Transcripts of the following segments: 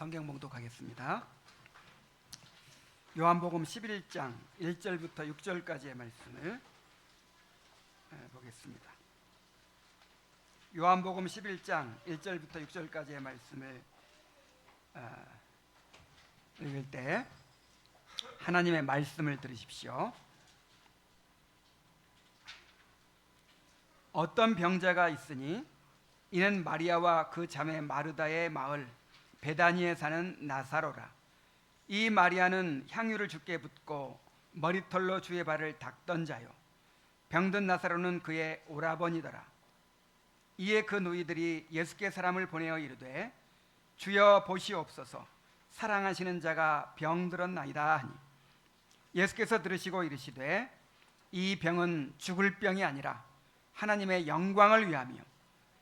성경 봉독하겠습니다. 요한복음 11장 1절부터 6절까지의 말씀을 보겠습니다. 요한복음 11장 1절부터 6절까지의 말씀을 읽을 때 하나님의 말씀을 들으십시오. 어떤 병자가 있으니 이는 마리아와 그 자매 마르다의 마을 베다니에 사는 나사로라. 이 마리아는 향유를 주께 붓고 머리털로 주의 발을 닦던 자요, 병든 나사로는 그의 오라버니더라. 이에 그 누이들이 예수께 사람을 보내어 이르되 주여 보시옵소서, 사랑하시는 자가 병들었나이다 하니, 예수께서 들으시고 이르시되 이 병은 죽을 병이 아니라 하나님의 영광을 위하며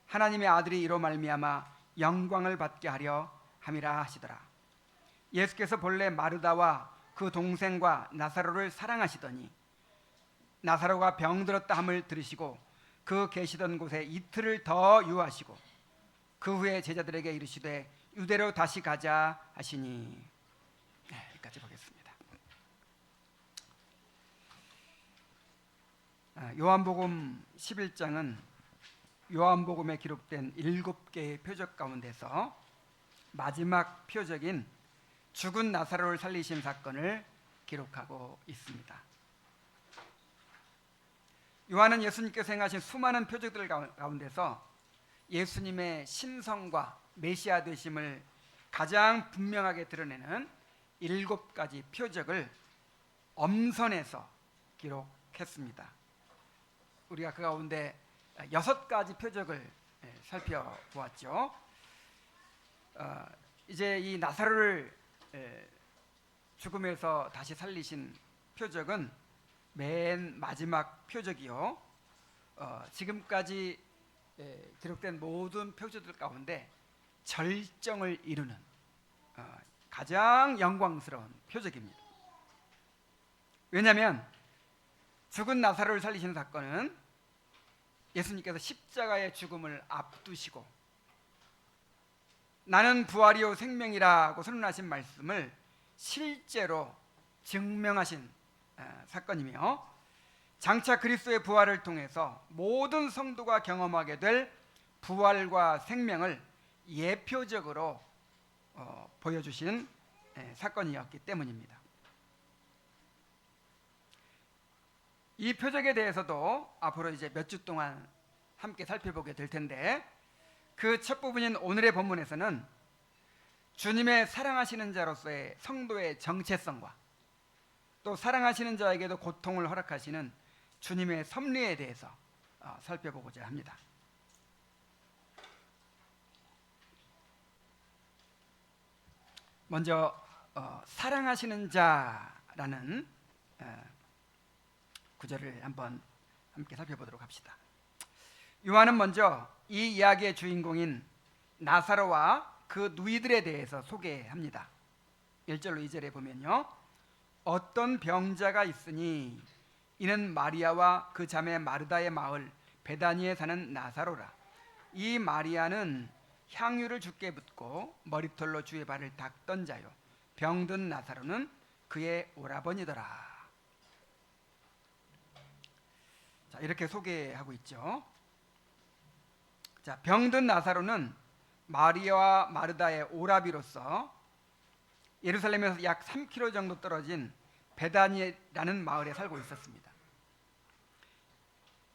하나님의 아들이 이로 말미암아 영광을 받게 하려 함이라 하시더라. 예수께서 본래 마르다와 그 동생과 나사로를 사랑하시더니 나사로가 병들었다 함을 들으시고 그 계시던 곳에 이틀을 더 유하시고 그 후에 제자들에게 이르시되 유대로 다시 가자 하시니. 여기까지 보겠습니다. 요한복음 11장은 요한복음에 기록된 7개의 표적 가운데서 마지막 표적인 죽은 나사로를 살리신 사건을 기록하고 있습니다. 요한은 예수님께서 행하신 수많은 표적들 가운데서 예수님의 신성과 메시아 되심을 가장 분명하게 드러내는 7가지 표적을 엄선해서 기록했습니다. 우리가 그 가운데 6가지 표적을 살펴보았죠. 이제 이 나사로를 죽음에서 다시 살리신 표적은 맨 마지막 표적이요, 지금까지 기록된 모든 표적들 가운데 절정을 이루는 가장 영광스러운 표적입니다. 왜냐하면 죽은 나사로를 살리신 사건은 예수님께서 십자가의 죽음을 앞두시고 나는 부활이요 생명이라고 선언하신 말씀을 실제로 증명하신 사건이며, 장차 그리스도의 부활을 통해서 모든 성도가 경험하게 될 부활과 생명을 예표적으로 보여주신 사건이었기 때문입니다. 이 표적에 대해서도 앞으로 이제 몇 주 동안 함께 살펴보게 될 텐데, 그 첫 부분인 오늘의 본문에서는 주님의 사랑하시는 자로서의 성도의 정체성과 또 사랑하시는 자에게도 고통을 허락하시는 주님의 섭리에 대해서 살펴보고자 합니다. 먼저 사랑하시는 자라는 구절을 한번 함께 살펴보도록 합시다. 요한은 먼저 이 이야기의 주인공인 나사로와 그 누이들에 대해서 소개합니다. 1절로 2절에 보면요, 어떤 병자가 있으니 이는 마리아와 그 자매 마르다의 마을 베다니에 사는 나사로라. 이 마리아는 향유를 주께 붓고 머리털로 주의 발을 닦던 자요, 병든 나사로는 그의 오라버니더라. 자, 이렇게 소개하고 있죠. 자, 병든 나사로는 마리아와 마르다의 오라비로서 예루살렘에서 약 3km 정도 떨어진 베다니라는 마을에 살고 있었습니다.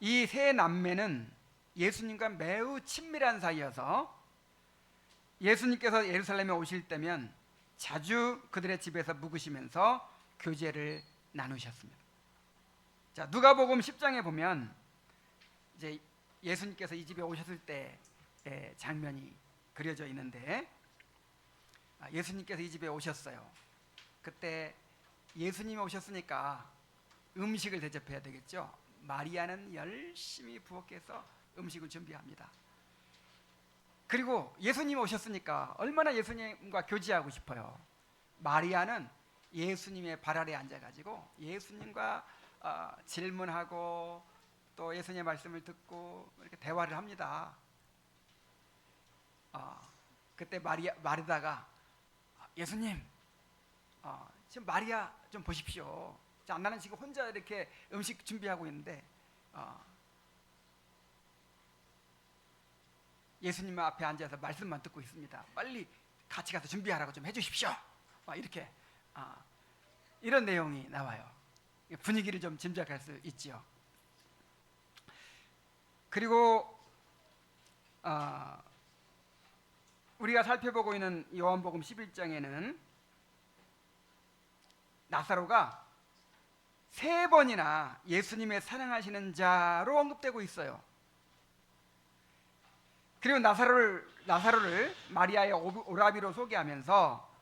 이 세 남매는 예수님과 매우 친밀한 사이여서 예수님께서 예루살렘에 오실 때면 자주 그들의 집에서 묵으시면서 교제를 나누셨습니다. 자, 누가복음 10장에 보면 이제 예수님께서 이 집에 오셨을 때의 장면이 그려져 있는데, 예수님께서 이 집에 오셨어요. 그때 예수님이 오셨으니까 음식을 대접해야 되겠죠. 마리아는 열심히 부엌에서 음식을 준비합니다. 그리고 예수님이 오셨으니까 얼마나 예수님과 교제하고 싶어요. 마리아는 예수님의 발 아래 앉아가지고 예수님과 질문하고 또 예수님의 말씀을 듣고 이렇게 대화를 합니다. 그때 마르다가 예수님, 지금 마리아 좀 보십시오. 자, 나는 지금 혼자 이렇게 음식 준비하고 있는데 예수님 앞에 앉아서 말씀만 듣고 있습니다. 빨리 같이 가서 준비하라고 좀 해주십시오. 이렇게 이런 내용이 나와요. 분위기를 좀 짐작할 수 있지요. 그리고 우리가 살펴보고 있는 요한복음 11장에는 나사로가 3번이나 예수님의 사랑하시는 자로 언급되고 있어요. 그리고 나사로를 마리아의 오라비로 소개하면서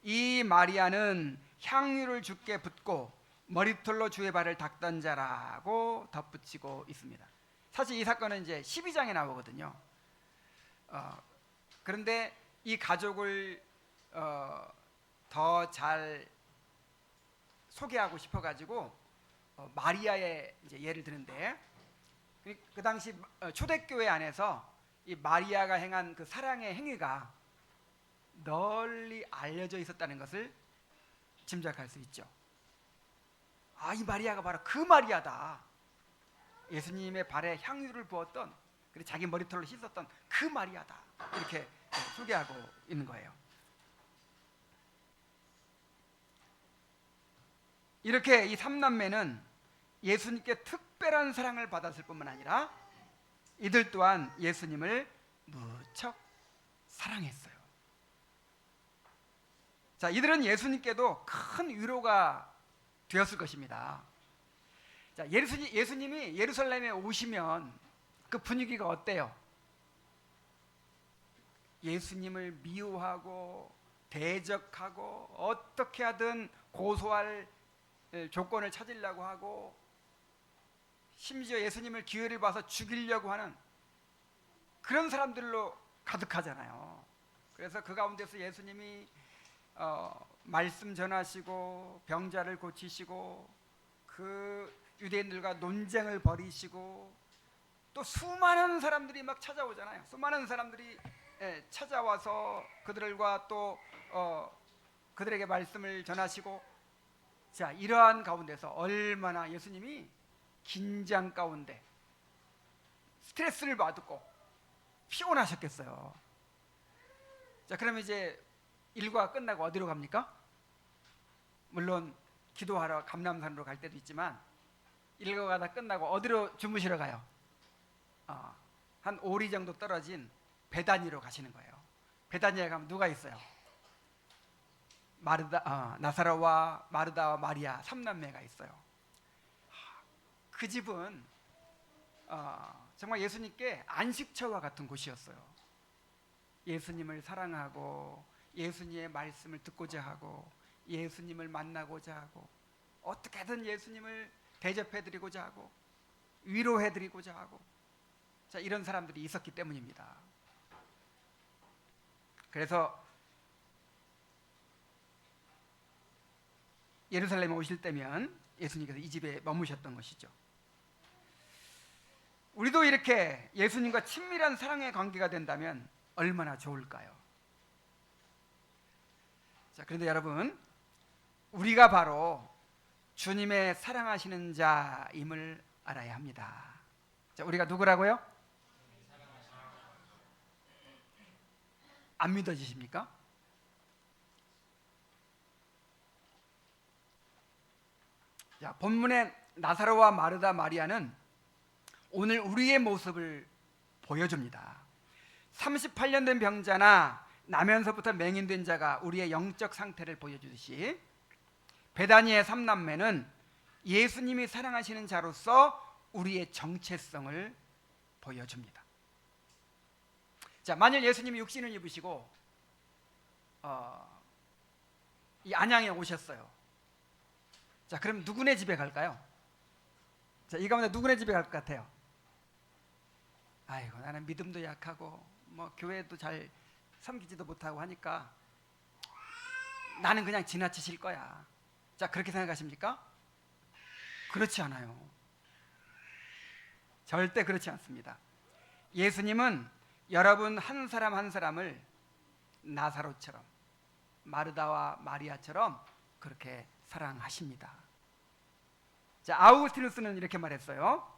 이 마리아는 향유를 주께 붓고 머리털로 주의 발을 닦던 자라고 덧붙이고 있습니다. 사실 이 사건은 이제 12장에 나오거든요. 그런데 이 가족을 더 잘 소개하고 싶어가지고 마리아의 이제 예를 드는데, 그 당시 초대교회 안에서 이 마리아가 행한 그 사랑의 행위가 널리 알려져 있었다는 것을 짐작할 수 있죠. 이 마리아가 바로 그 마리아다. 예수님의 발에 향유를 부었던, 그리고 자기 머리털로 씻었던 그 마리아다. 이렇게 소개하고 있는 거예요. 이렇게 이 3남매는 예수님께 특별한 사랑을 받았을 뿐만 아니라 이들 또한 예수님을 무척 사랑했어요. 자, 이들은 예수님께도 큰 위로가 되었을 것입니다. 자, 예수님이 예루살렘에 오시면 그 분위기가 어때요? 예수님을 미워하고 대적하고 어떻게 하든 고소할 조건을 찾으려고 하고, 심지어 예수님을 기회를 봐서 죽이려고 하는 그런 사람들로 가득하잖아요. 그래서 그 가운데서 예수님이 말씀 전하시고 병자를 고치시고 그 유대인들과 논쟁을 벌이시고, 또 수많은 사람들이 막 찾아오잖아요. 수많은 사람들이 찾아와서 그들과 또 그들에게 말씀을 전하시고, 자, 이러한 가운데서 얼마나 예수님이 긴장 가운데 스트레스를 받고 피곤하셨겠어요. 자, 그러면 이제 일과가 끝나고 어디로 갑니까? 물론 기도하러 감람산으로 갈 때도 있지만 일과가 다 끝나고 어디로 주무시러 가요? 한 오리 정도 떨어진 베다니로 가시는 거예요. 베다니에 가면 누가 있어요? 나사로와 마르다와 마리아 3남매가 있어요. 그 집은 정말 예수님께 안식처와 같은 곳이었어요. 예수님을 사랑하고 예수님의 말씀을 듣고자 하고 예수님을 만나고자 하고 어떻게든 예수님을 대접해드리고자 하고 위로해드리고자 하고, 자, 이런 사람들이 있었기 때문입니다. 그래서 예루살렘에 오실 때면 예수님께서 이 집에 머무셨던 것이죠. 우리도 이렇게 예수님과 친밀한 사랑의 관계가 된다면 얼마나 좋을까요? 자, 그런데 여러분, 우리가 바로 주님의 사랑하시는 자임을 알아야 합니다. 자, 우리가 누구라고요? 안 믿어지십니까? 자, 본문의 나사로와 마르다 마리아는 오늘 우리의 모습을 보여줍니다. 38년 된 병자나 나면서부터 맹인된 자가 우리의 영적 상태를 보여주듯이 베다니의 3남매는 예수님이 사랑하시는 자로서 우리의 정체성을 보여줍니다. 자, 만일 예수님이 육신을 입으시고 이 안양에 오셨어요. 자, 그럼 누구네 집에 갈까요? 자, 이 가운데 누구네 집에 갈 것 같아요? 아이고, 나는 믿음도 약하고 뭐 교회도 잘 섬기지도 못하고 하니까 나는 그냥 지나치실 거야. 자, 그렇게 생각하십니까? 그렇지 않아요. 절대 그렇지 않습니다. 예수님은 여러분 한 사람 한 사람을 나사로처럼, 마르다와 마리아처럼 그렇게 사랑하십니다. 자, 아우구스티누스는 이렇게 말했어요.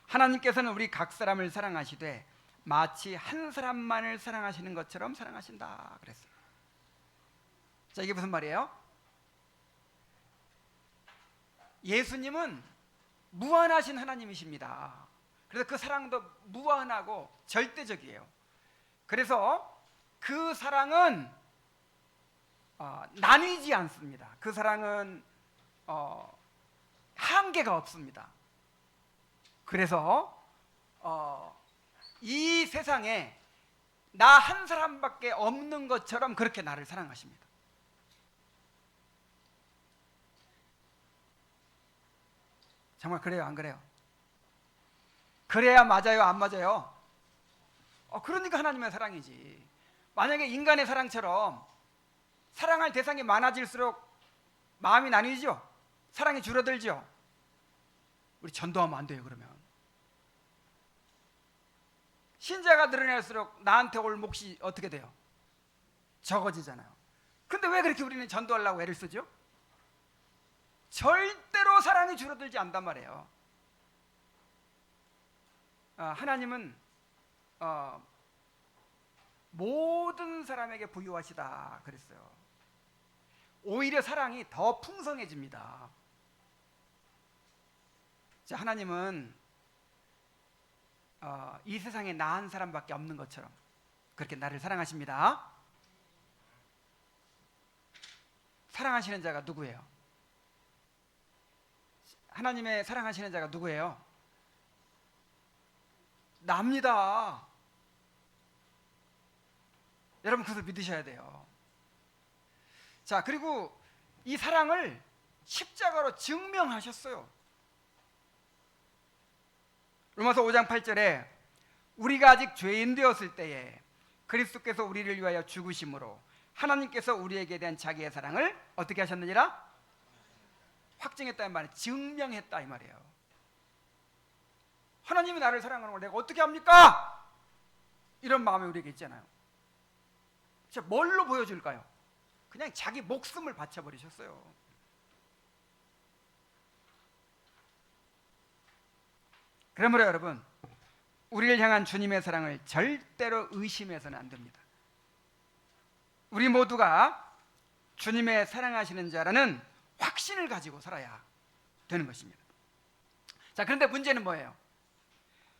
하나님께서는 우리 각 사람을 사랑하시되 마치 한 사람만을 사랑하시는 것처럼 사랑하신다 그랬어요. 자, 이게 무슨 말이에요? 예수님은 무한하신 하나님이십니다. 그래서 그 사랑도 무한하고 절대적이에요. 그래서 그 사랑은 나뉘지 않습니다. 그 사랑은 한계가 없습니다. 그래서 이 세상에 나 한 사람밖에 없는 것처럼 그렇게 나를 사랑하십니다. 정말 그래요, 안 그래요? 그래야 맞아요, 안 맞아요? 그러니까 하나님의 사랑이지. 만약에 인간의 사랑처럼 사랑할 대상이 많아질수록 마음이 나뉘죠. 사랑이 줄어들죠. 우리 전도하면 안 돼요. 그러면 신자가 늘어날수록 나한테 올 몫이 어떻게 돼요? 적어지잖아요. 근데 왜 그렇게 우리는 전도하려고 애를 쓰죠? 절대로 사랑이 줄어들지 않단 말이에요. 하나님은 모든 사람에게 부유하시다 그랬어요. 오히려 사랑이 더 풍성해집니다. 자, 하나님은 이 세상에 나 한 사람밖에 없는 것처럼 그렇게 나를 사랑하십니다. 사랑하시는 자가 누구예요? 하나님의 사랑하시는 자가 누구예요? 납니다. 여러분 그것을 믿으셔야 돼요. 자, 그리고 이 사랑을 십자가로 증명하셨어요. 로마서 5장 8절에 우리가 아직 죄인 되었을 때에 그리스도께서 우리를 위하여 죽으심으로 하나님께서 우리에게 대한 자기의 사랑을 어떻게 하셨느니라? 확증했다 이 말이에요. 증명했다 이 말이에요. 하나님이 나를 사랑하는 걸 내가 어떻게 합니까? 이런 마음이 우리에게 있잖아요. 자, 뭘로 보여줄까요? 그냥 자기 목숨을 바쳐버리셨어요. 그러므로 여러분, 우리를 향한 주님의 사랑을 절대로 의심해서는 안 됩니다. 우리 모두가 주님의 사랑하시는 자라는 확신을 가지고 살아야 되는 것입니다. 자, 그런데 문제는 뭐예요?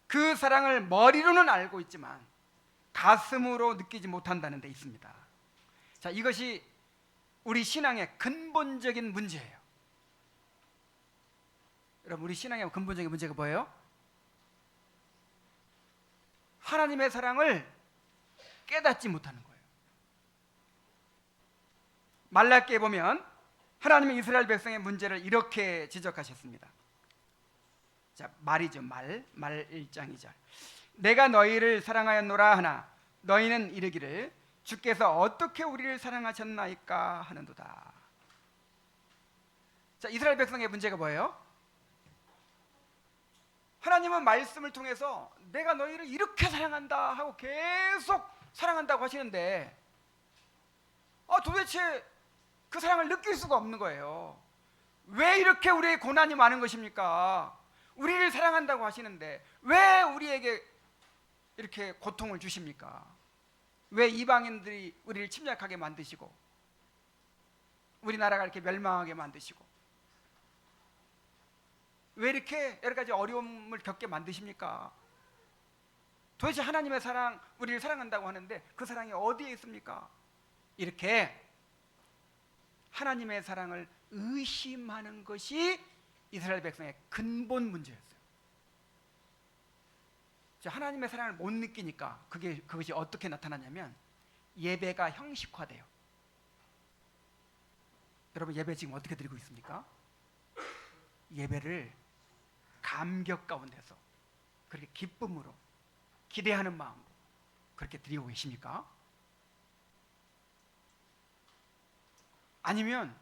그 사랑을 머리로는 알고 있지만 가슴으로 느끼지 못한다는 데 있습니다. 자, 이것이 우리 신앙의 근본적인 문제예요. 여러분, 우리 신앙의 근본적인 문제가 뭐예요? 하나님의 사랑을 깨닫지 못하는 거예요. 말라기에 보면 하나님의 이스라엘 백성의 문제를 이렇게 지적하셨습니다. 자, 말이죠. 말 1장 2절. 내가 너희를 사랑하였노라 하나 너희는 이르기를 주께서 어떻게 우리를 사랑하셨나이까 하는도다. 자, 이스라엘 백성의 문제가 뭐예요? 하나님은 말씀을 통해서 내가 너희를 이렇게 사랑한다 하고 계속 사랑한다고 하시는데 도대체 그 사랑을 느낄 수가 없는 거예요. 왜 이렇게 우리의 고난이 많은 것입니까? 우리를 사랑한다고 하시는데 왜 우리에게 이렇게 고통을 주십니까? 왜 이방인들이 우리를 침략하게 만드시고 우리나라가 이렇게 멸망하게 만드시고 왜 이렇게 여러 가지 어려움을 겪게 만드십니까? 도대체 하나님의 사랑, 우리를 사랑한다고 하는데 그 사랑이 어디에 있습니까? 이렇게 하나님의 사랑을 의심하는 것이 이스라엘 백성의 근본 문제였어요. 하나님의 사랑을 못 느끼니까 그것이 어떻게 나타나냐면 예배가 형식화돼요. 여러분, 예배 지금 어떻게 드리고 있습니까? 예배를 감격 가운데서 그렇게 기쁨으로 기대하는 마음으로 그렇게 드리고 계십니까? 아니면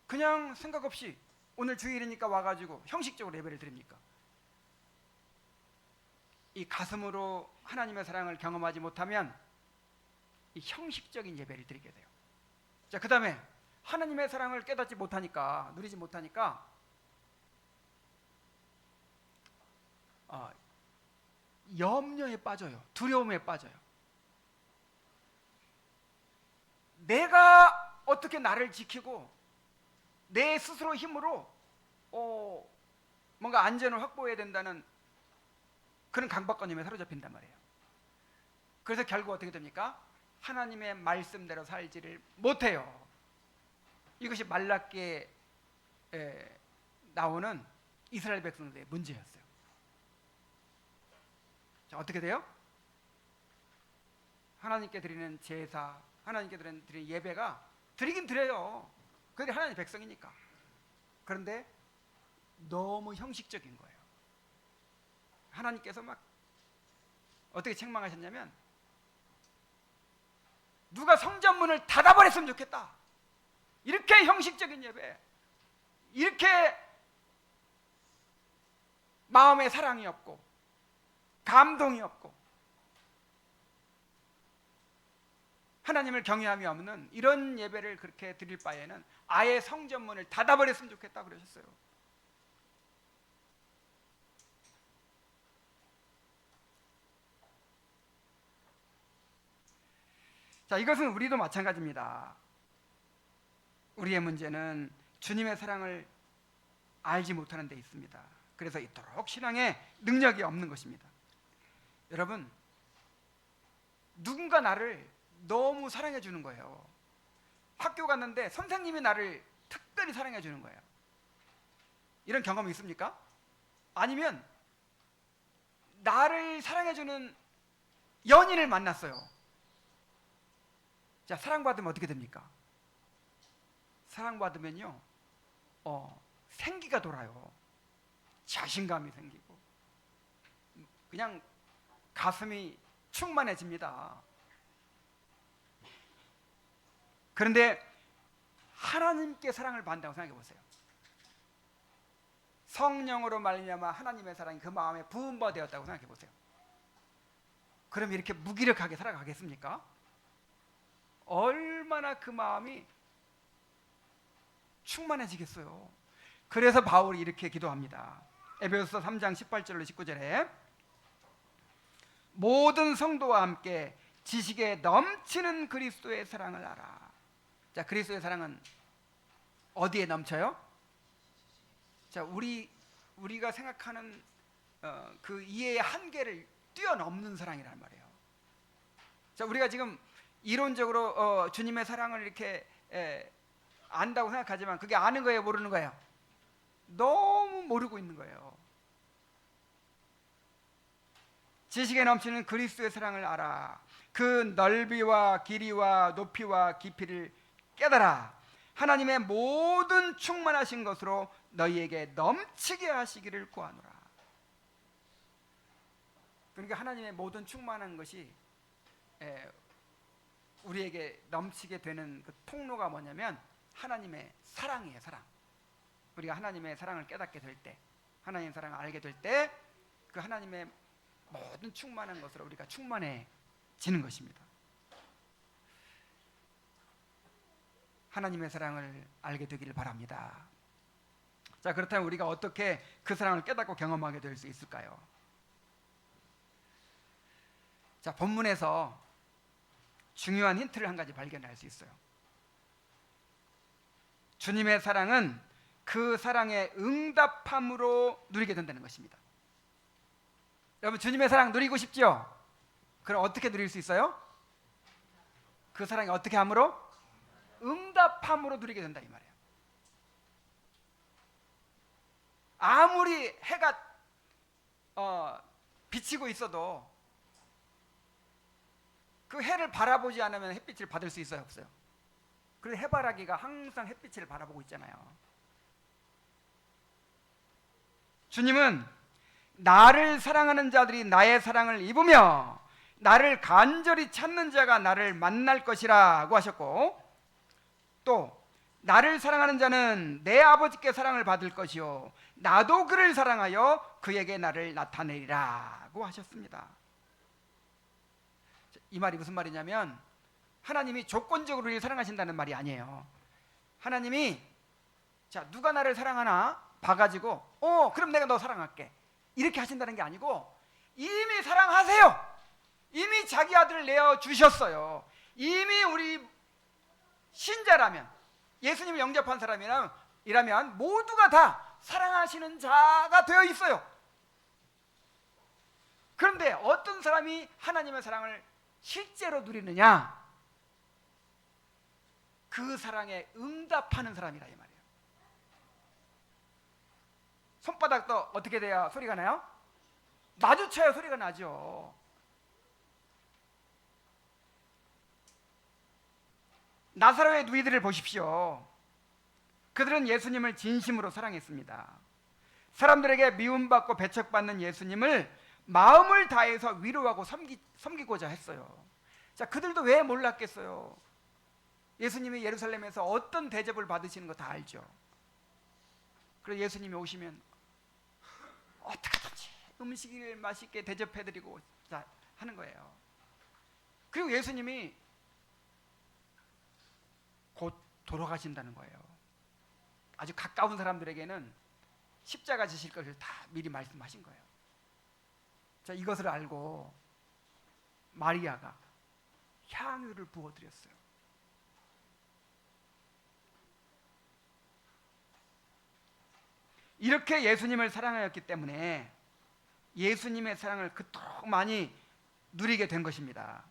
그냥 생각 없이 오늘 주일이니까 와가지고 형식적으로 예배를 드립니까? 이 가슴으로 하나님의 사랑을 경험하지 못하면 이 형식적인 예배를 드리게 돼요. 자, 그 다음에 하나님의 사랑을 깨닫지 못하니까, 누리지 못하니까 염려에 빠져요. 두려움에 빠져요. 내가 어떻게 나를 지키고 내 스스로 힘으로 뭔가 안전을 확보해야 된다는 그런 강박관념에 사로잡힌단 말이에요. 그래서 결국 어떻게 됩니까? 하나님의 말씀대로 살지를 못해요. 이것이 말라기에 나오는 이스라엘 백성들의 문제였어요. 자, 어떻게 돼요? 하나님께 드리는 제사, 하나님께 드리는 예배가 드리긴 드려요. 그게 하나님의 백성이니까. 그런데 너무 형식적인 거예요. 하나님께서 막 어떻게 책망하셨냐면, 누가 성전문을 닫아버렸으면 좋겠다. 이렇게 형식적인 예배, 이렇게 마음에 사랑이 없고 감동이 없고 하나님을 경외함이 없는 이런 예배를 그렇게 드릴 바에는 아예 성전문을 닫아버렸으면 좋겠다 그러셨어요. 자, 이것은 우리도 마찬가지입니다. 우리의 문제는 주님의 사랑을 알지 못하는 데 있습니다. 그래서 이토록 신앙에 능력이 없는 것입니다. 여러분, 누군가 나를 너무 사랑해 주는 거예요. 학교 갔는데 선생님이 나를 특별히 사랑해 주는 거예요. 이런 경험이 있습니까? 아니면 나를 사랑해 주는 연인을 만났어요. 자, 사랑받으면 어떻게 됩니까? 사랑받으면요, 생기가 돌아요. 자신감이 생기고 그냥 가슴이 충만해집니다. 그런데 하나님께 사랑을 받는다고 생각해 보세요. 성령으로 말미암아 하나님의 사랑이 그 마음에 부음바 되었다고 생각해 보세요. 그럼 이렇게 무기력하게 살아가겠습니까? 얼마나 그 마음이 충만해지겠어요. 그래서 바울이 이렇게 기도합니다. 에베소서 3장 18절로 19절에 모든 성도와 함께 지식에 넘치는 그리스도의 사랑을 알아. 자, 그리스도의 사랑은 어디에 넘쳐요? 자, 우리가 생각하는 그 이해의 한계를 뛰어넘는 사랑이란 말이에요. 자, 우리가 지금 이론적으로 주님의 사랑을 이렇게 안다고 생각하지만 그게 아는 거예요, 모르는 거예요? 너무 모르고 있는 거예요. 지식에 넘치는 그리스도의 사랑을 알아. 그 넓이와 길이와 높이와 깊이를 깨달아. 하나님의 모든 충만하신 것으로 너희에게 넘치게 하시기를 구하노라. 그러니까 하나님의 모든 충만한 것이 우리에게 넘치게 되는 그 통로가 뭐냐면 하나님의 사랑이에요. 사랑. 우리가 하나님의 사랑을 깨닫게 될 때, 하나님의 사랑을 알게 될 때 그 하나님의 모든 충만한 것으로 우리가 충만해지는 것입니다. 하나님의 사랑을 알게 되기를 바랍니다. 자, 그렇다면 우리가 어떻게 그 사랑을 깨닫고 경험하게 될 수 있을까요? 자, 본문에서 중요한 힌트를 한 가지 발견할 수 있어요. 주님의 사랑은 그 사랑에 응답함으로 누리게 된다는 것입니다. 여러분, 주님의 사랑 누리고 싶죠? 그럼 어떻게 누릴 수 있어요? 그 사랑이 어떻게 함으로? 응답함으로 누리게 된다 이 말이에요. 아무리 해가 비치고 있어도 그 해를 바라보지 않으면 햇빛을 받을 수 있어요, 없어요? 그래서 해바라기가 항상 햇빛을 바라보고 있잖아요. 주님은 나를 사랑하는 자들이 나의 사랑을 입으며 나를 간절히 찾는 자가 나를 만날 것이라고 하셨고, 또 나를 사랑하는 자는 내 아버지께 사랑을 받을 것이요 나도 그를 사랑하여 그에게 나를 나타내리라고 하셨습니다. 이 말이 무슨 말이냐면 하나님이 조건적으로 우리를 사랑하신다는 말이 아니에요. 하나님이 자, 누가 나를 사랑하나 봐가지고 그럼 내가 너 사랑할게 이렇게 하신다는 게 아니고 이미 사랑하세요. 이미 자기 아들을 내어주셨어요. 이미 우리 신자라면, 예수님을 영접한 사람이라면 모두가 다 사랑하시는 자가 되어 있어요. 그런데 어떤 사람이 하나님의 사랑을 실제로 누리느냐? 그 사랑에 응답하는 사람이라 이 말이에요. 손바닥도 어떻게 돼야 소리가 나요? 마주쳐야 소리가 나죠. 나사로의 누이들을 보십시오. 그들은 예수님을 진심으로 사랑했습니다. 사람들에게 미움받고 배척받는 예수님을 마음을 다해서 위로하고 섬기고자 했어요. 자, 그들도 왜 몰랐겠어요? 예수님이 예루살렘에서 어떤 대접을 받으시는 거 다 알죠. 그래서 예수님이 오시면 어떻게든지 음식을 맛있게 대접해드리고 하는 거예요. 그리고 예수님이 곧 돌아가신다는 거예요. 아주 가까운 사람들에게는 십자가 지실 것을 다 미리 말씀하신 거예요. 자, 이것을 알고 마리아가 향유를 부어드렸어요. 이렇게 예수님을 사랑하였기 때문에 예수님의 사랑을 그토록 많이 누리게 된 것입니다.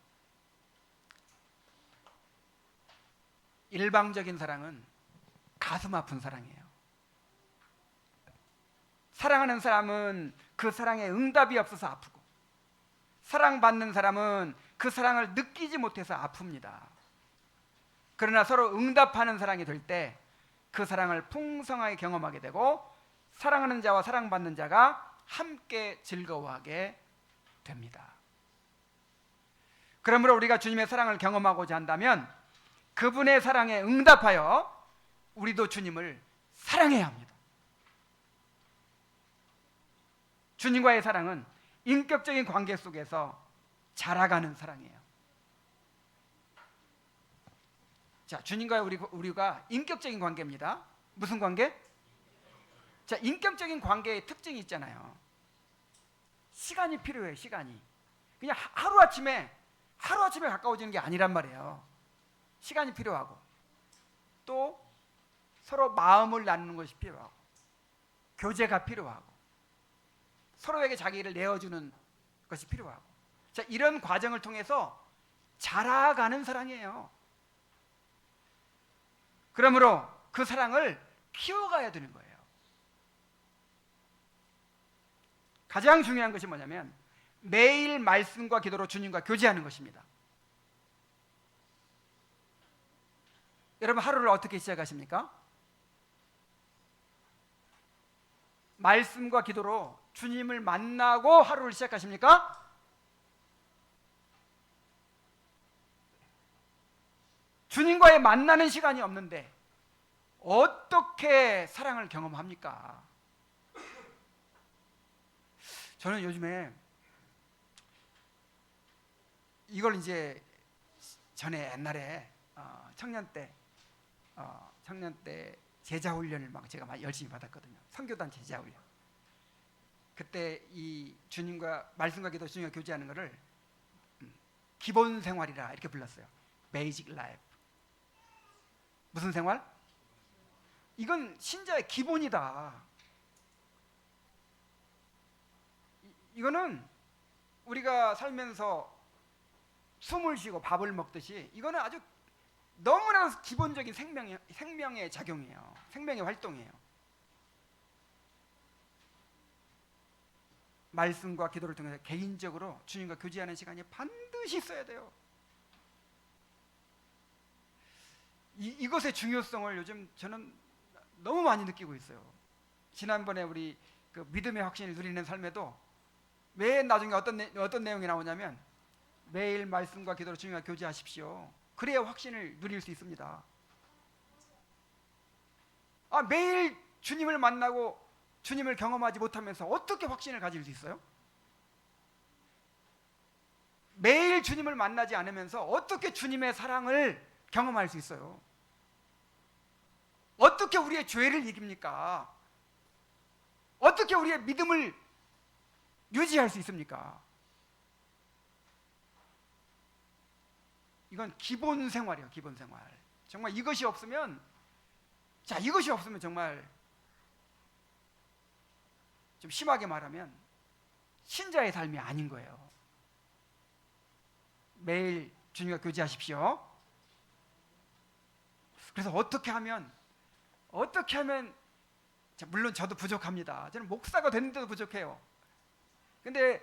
일방적인 사랑은 가슴 아픈 사랑이에요. 사랑하는 사람은 그 사랑에 응답이 없어서 아프고, 사랑받는 사람은 그 사랑을 느끼지 못해서 아픕니다. 그러나 서로 응답하는 사랑이 될 때 그 사랑을 풍성하게 경험하게 되고, 사랑하는 자와 사랑받는 자가 함께 즐거워하게 됩니다. 그러므로 우리가 주님의 사랑을 경험하고자 한다면 그분의 사랑에 응답하여 우리도 주님을 사랑해야 합니다. 주님과의 사랑은 인격적인 관계 속에서 자라가는 사랑이에요. 자, 주님과 우리가 인격적인 관계입니다. 무슨 관계? 자, 인격적인 관계의 특징이 있잖아요. 시간이 필요해요. 시간이. 그냥 하루아침에 가까워지는 게 아니란 말이에요. 시간이 필요하고, 또 서로 마음을 나누는 것이 필요하고, 교제가 필요하고, 서로에게 자기를 내어주는 것이 필요하고, 자, 이런 과정을 통해서 자라가는 사랑이에요. 그러므로 그 사랑을 키워가야 되는 거예요. 가장 중요한 것이 뭐냐면 매일 말씀과 기도로 주님과 교제하는 것입니다. 여러분, 하루를 어떻게 시작하십니까? 말씀과 기도로 주님을 만나고 하루를 시작하십니까? 주님과의 만나는 시간이 없는데 어떻게 사랑을 경험합니까? 저는 요즘에 이걸 이제 전에 옛날에 청년 때 제자 훈련을 막 제가 열심히 받았거든요. 선교단 제자 훈련. 그때 이 주님과 말씀과 기도, 주님과 교제하는 것을 기본 생활이라 이렇게 불렀어요. 베이직 라이프. 무슨 생활? 이건 신자의 기본이다. 이거는 우리가 살면서 숨을 쉬고 밥을 먹듯이 이거는 아주 너무나 기본적인 생명의 작용이에요. 생명의 활동이에요. 말씀과 기도를 통해서 개인적으로 주님과 교제하는 시간이 반드시 있어야 돼요. 이것의 중요성을 요즘 저는 너무 많이 느끼고 있어요. 지난번에 우리 그 믿음의 확신을 누리는 삶에도 왜 나중에 어떤 내용이 나오냐면 매일 말씀과 기도로 주님과 교제하십시오. 그래야 확신을 누릴 수 있습니다. 매일 주님을 만나고 주님을 경험하지 못하면서 어떻게 확신을 가질 수 있어요? 매일 주님을 만나지 않으면서 어떻게 주님의 사랑을 경험할 수 있어요? 어떻게 우리의 죄를 이깁니까? 어떻게 우리의 믿음을 유지할 수 있습니까? 이건 기본 생활이에요. 기본 생활. 정말 이것이 없으면 정말 좀 심하게 말하면 신자의 삶이 아닌 거예요. 매일 주님과 교제하십시오. 그래서 어떻게 하면 물론 저도 부족합니다. 저는 목사가 됐는데도 부족해요. 근데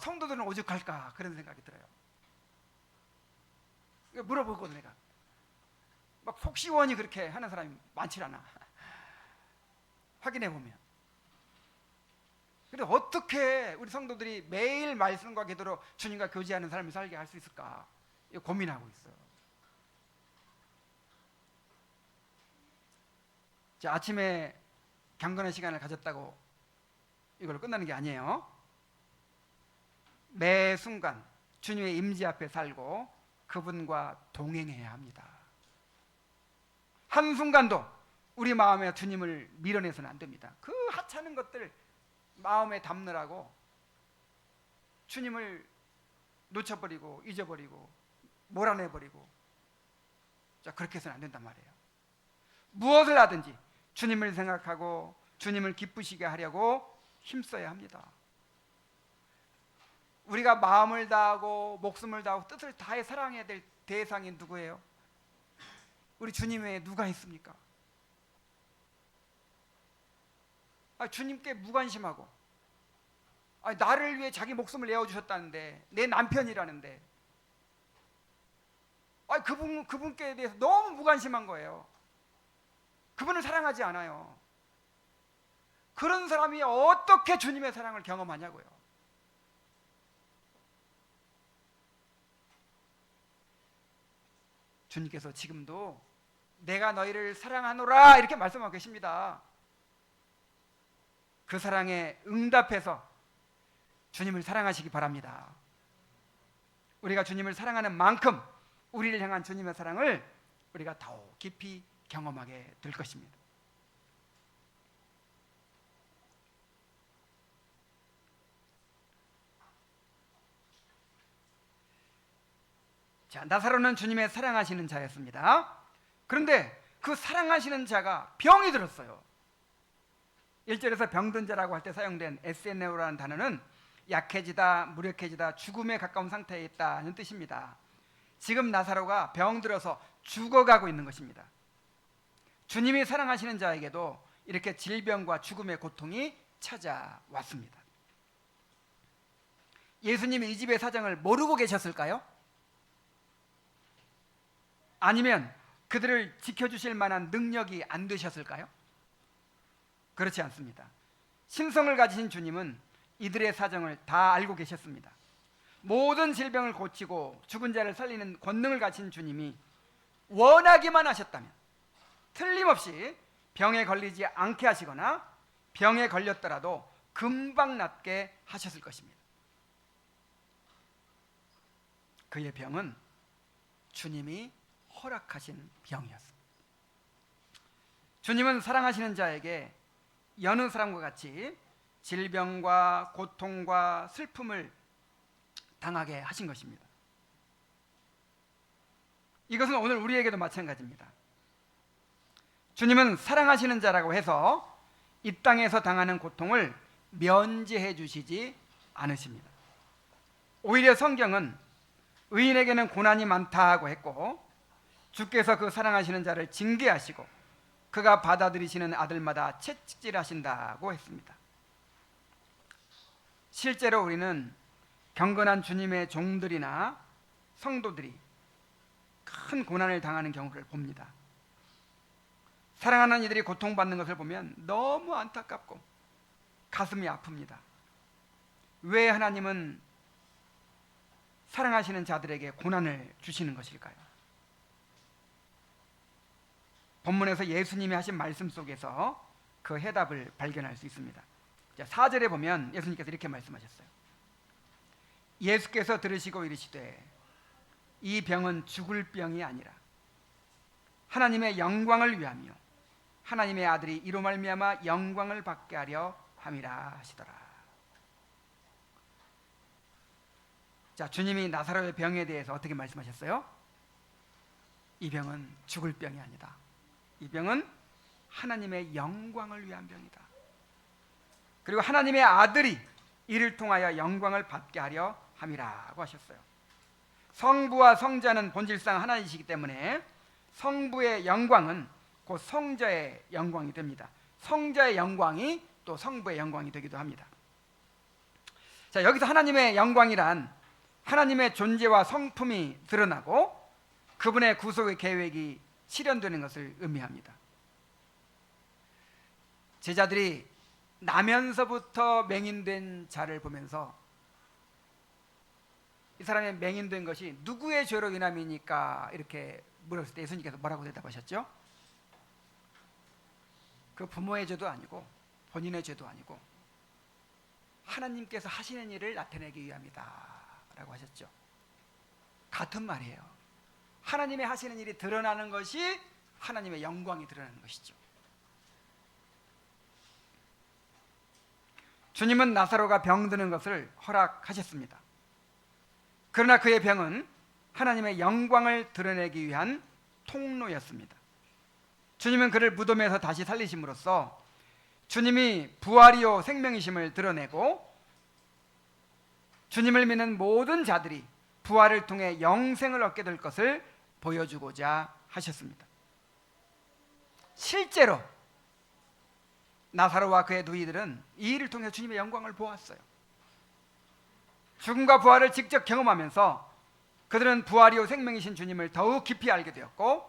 성도들은 오죽할까 그런 생각이 들어요. 물어보거든. 내가 막 속시원히 그렇게 하는 사람이 많지 않아. 확인해 보면. 그런데 어떻게 우리 성도들이 매일 말씀과 기도로 주님과 교제하는 삶을 살게 할 수 있을까 고민하고 있어요. 자, 아침에 경건의 시간을 가졌다고 이걸로 끝나는 게 아니에요. 매 순간 주님의 임재 앞에 살고 그분과 동행해야 합니다. 한순간도 우리 마음에 주님을 밀어내서는 안 됩니다. 그 하찮은 것들 마음에 담느라고 주님을 놓쳐버리고 잊어버리고 몰아내버리고, 자, 그렇게 해서는 안 된단 말이에요. 무엇을 하든지 주님을 생각하고 주님을 기쁘시게 하려고 힘써야 합니다. 우리가 마음을 다하고 목숨을 다하고 뜻을 다해 사랑해야 될 대상이 누구예요? 우리 주님 외에 누가 있습니까? 주님께 무관심하고 나를 위해 자기 목숨을 내어주셨다는데, 내 남편이라는데 그분께 대해서 너무 무관심한 거예요. 그분을 사랑하지 않아요. 그런 사람이 어떻게 주님의 사랑을 경험하냐고요. 주님께서 지금도 내가 너희를 사랑하노라 이렇게 말씀하고 계십니다. 그 사랑에 응답해서 주님을 사랑하시기 바랍니다. 우리가 주님을 사랑하는 만큼 우리를 향한 주님의 사랑을 우리가 더욱 깊이 경험하게 될 것입니다. 자, 나사로는 주님의 사랑하시는 자였습니다. 그런데 그 사랑하시는 자가 병이 들었어요. 1절에서 병든 자라고 할 때 사용된 에세네오라는 단어는 약해지다, 무력해지다, 죽음에 가까운 상태에 있다는 뜻입니다. 지금 나사로가 병들어서 죽어가고 있는 것입니다. 주님이 사랑하시는 자에게도 이렇게 질병과 죽음의 고통이 찾아왔습니다. 예수님이 이 집의 사정을 모르고 계셨을까요? 아니면 그들을 지켜주실 만한 능력이 안 되셨을까요? 그렇지 않습니다. 신성을 가지신 주님은 이들의 사정을 다 알고 계셨습니다. 모든 질병을 고치고 죽은 자를 살리는 권능을 가진 주님이 원하기만 하셨다면 틀림없이 병에 걸리지 않게 하시거나 병에 걸렸더라도 금방 낫게 하셨을 것입니다. 그의 병은 주님이 허락하신 병이었습니다. 주님은 사랑하시는 자에게 여느 사람과 같이 질병과 고통과 슬픔을 당하게 하신 것입니다. 이것은 오늘 우리에게도 마찬가지입니다. 주님은 사랑하시는 자라고 해서 이 땅에서 당하는 고통을 면제해 주시지 않으십니다. 오히려 성경은 의인에게는 고난이 많다고 했고, 주께서 그 사랑하시는 자를 징계하시고 그가 받아들이시는 아들마다 채찍질하신다고 했습니다. 실제로 우리는 경건한 주님의 종들이나 성도들이 큰 고난을 당하는 경우를 봅니다. 사랑하는 이들이 고통받는 것을 보면 너무 안타깝고 가슴이 아픕니다. 왜 하나님은 사랑하시는 자들에게 고난을 주시는 것일까요? 본문에서 예수님이 하신 말씀 속에서 그 해답을 발견할 수 있습니다. 자, 4절에 보면 예수님께서 이렇게 말씀하셨어요. 예수께서 들으시고 이르시되 이 병은 죽을 병이 아니라 하나님의 영광을 위하며 하나님의 아들이 이로 말미암아 영광을 받게 하려 함이라 하시더라. 자, 주님이 나사로의 병에 대해서 어떻게 말씀하셨어요? 이 병은 죽을 병이 아니다. 이 병은 하나님의 영광을 위한 병이다. 그리고 하나님의 아들이 이를 통하여 영광을 받게 하려 함이라고 하셨어요. 성부와 성자는 본질상 하나이시기 때문에 성부의 영광은 곧 성자의 영광이 됩니다. 성자의 영광이 또 성부의 영광이 되기도 합니다. 자, 여기서 하나님의 영광이란 하나님의 존재와 성품이 드러나고 그분의 구속의 계획이 실현되는 것을 의미합니다. 제자들이 나면서부터 맹인된 자를 보면서 이 사람의 맹인된 것이 누구의 죄로 인함이니까 이렇게 물었을 때 예수님께서 뭐라고 대답하셨죠? 그 부모의 죄도 아니고 본인의 죄도 아니고 하나님께서 하시는 일을 나타내기 위함이다 라고 하셨죠. 같은 말이에요. 하나님의 하시는 일이 드러나는 것이 하나님의 영광이 드러나는 것이죠. 주님은 나사로가 병드는 것을 허락하셨습니다. 그러나 그의 병은 하나님의 영광을 드러내기 위한 통로였습니다. 주님은 그를 무덤에서 다시 살리심으로써 주님이 부활이요 생명이심을 드러내고 주님을 믿는 모든 자들이 부활을 통해 영생을 얻게 될 것을 보여주고자 하셨습니다. 실제로 나사로와 그의 누이들은 이 일을 통해 주님의 영광을 보았어요. 죽음과 부활을 직접 경험하면서 그들은 부활이요 생명이신 주님을 더욱 깊이 알게 되었고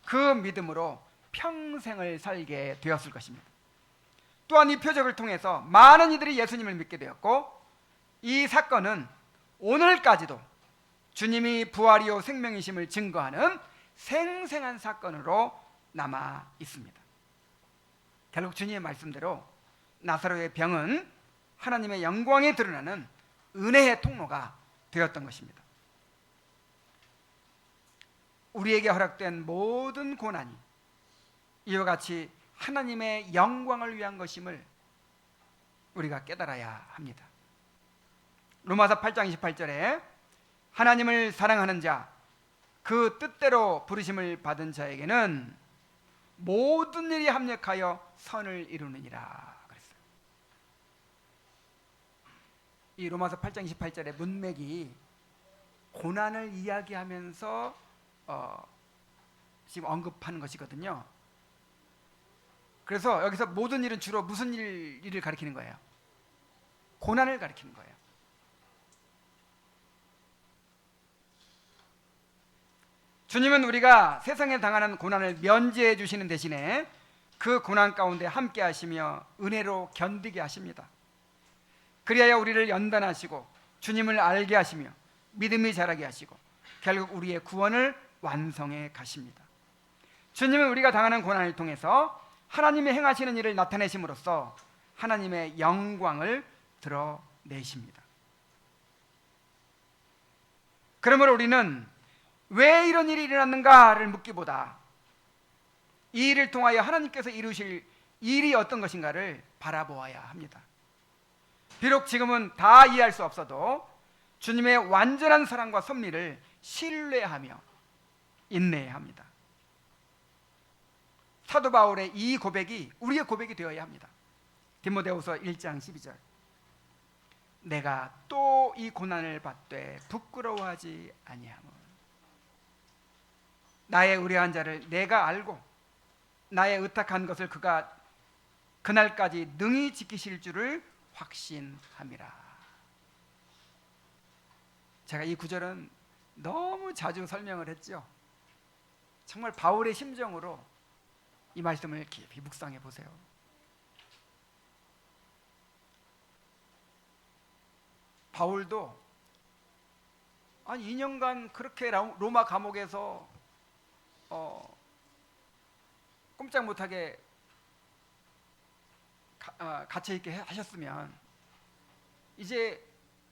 그 믿음으로 평생을 살게 되었을 것입니다. 또한 이 표적을 통해서 많은 이들이 예수님을 믿게 되었고 이 사건은 오늘까지도 주님이 부활이요 생명이심을 증거하는 생생한 사건으로 남아 있습니다. 결국 주님의 말씀대로 나사로의 병은 하나님의 영광이 드러나는 은혜의 통로가 되었던 것입니다. 우리에게 허락된 모든 고난이 이와 같이 하나님의 영광을 위한 것임을 우리가 깨달아야 합니다. 로마서 8장 28절에 하나님을 사랑하는 자, 그 뜻대로 부르심을 받은 자에게는 모든 일이 합력하여 선을 이루느니라 그랬어요. 이 로마서 8장 28절의 문맥이 고난을 이야기하면서 지금 언급하는 것이거든요. 그래서 여기서 모든 일은 주로 무슨 일을 가리키는 거예요? 고난을 가리키는 거예요. 주님은 우리가 세상에 당하는 고난을 면제해 주시는 대신에 그 고난 가운데 함께 하시며 은혜로 견디게 하십니다. 그리하여 우리를 연단하시고 주님을 알게 하시며 믿음이 자라게 하시고 결국 우리의 구원을 완성해 가십니다. 주님은 우리가 당하는 고난을 통해서 하나님의 행하시는 일을 나타내심으로써 하나님의 영광을 드러내십니다. 그러므로 우리는 왜 이런 일이 일어났는가를 묻기보다 이 일을 통하여 하나님께서 이루실 일이 어떤 것인가를 바라보아야 합니다. 비록 지금은 다 이해할 수 없어도 주님의 완전한 사랑과 섭리를 신뢰하며 인내해야 합니다. 사도 바울의 이 고백이 우리의 고백이 되어야 합니다. 디모데후서 1장 12절 내가 또 이 고난을 받되 부끄러워하지 아니하며 나의 의뢰한 자를 내가 알고 나의 의탁한 것을 그가 그날까지 능히 지키실 줄을 확신함이라. 제가 이 구절은 너무 자주 설명을 했죠. 정말 바울의 심정으로 이 말씀을 깊이 묵상해 보세요. 바울도 한 2년간 그렇게 로마 감옥에서 꼼짝 못하게 갇혀있게 하셨으면 이제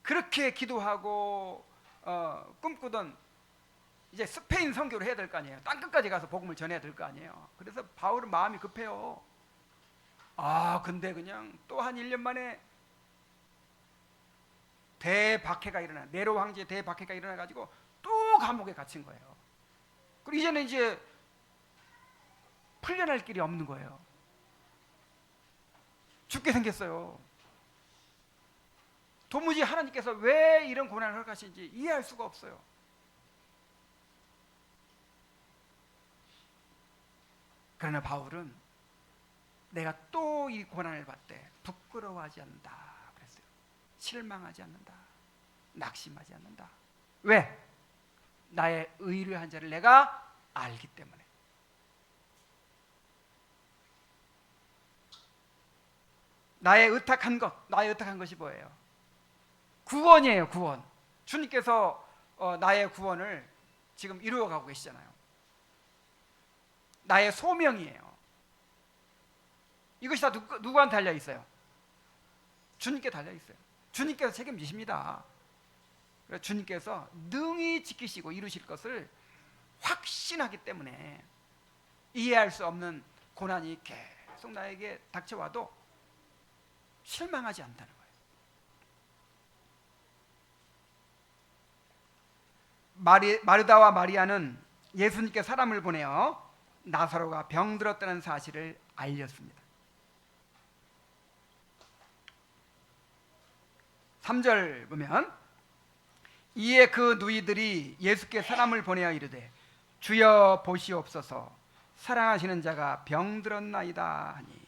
그렇게 기도하고 꿈꾸던 이제 스페인 선교를 해야 될 거 아니에요. 땅끝까지 가서 복음을 전해야 될 거 아니에요. 그래서 바울은 마음이 급해요. 근데 그냥 또 한 1년 만에 대박해가 일어나, 네로 황제의 대박해가 일어나 가지고 또 감옥에 갇힌 거예요. 그리고 이제는 이제 풀려날 길이 없는 거예요. 죽게 생겼어요. 도무지 하나님께서 왜 이런 고난을 허락하시는지 이해할 수가 없어요. 그러나 바울은 내가 또 이 고난을 받되 부끄러워하지 않는다 그랬어요. 실망하지 않는다. 낙심하지 않는다. 왜? 나의 의뢰한 자를 내가 알기 때문에. 나의 의탁한 것이 뭐예요? 구원이에요. 구원. 주님께서 나의 구원을 지금 이루어가고 계시잖아요. 나의 소명이에요. 이것이 다 누구한테 달려 있어요? 주님께 달려 있어요. 주님께서 책임지십니다. 그래서 주님께서 능히 지키시고 이루실 것을 확신하기 때문에 이해할 수 없는 고난이 계속 나에게 닥쳐와도 실망하지 않다는 거예요. 마르다와 마리아는 예수님께 사람을 보내어 나사로가 병들었다는 사실을 알렸습니다. 3절 보면 이에 그 누이들이 예수께 사람을 보내어 이르되 주여 보시옵소서 사랑하시는 자가 병들었나이다 하니.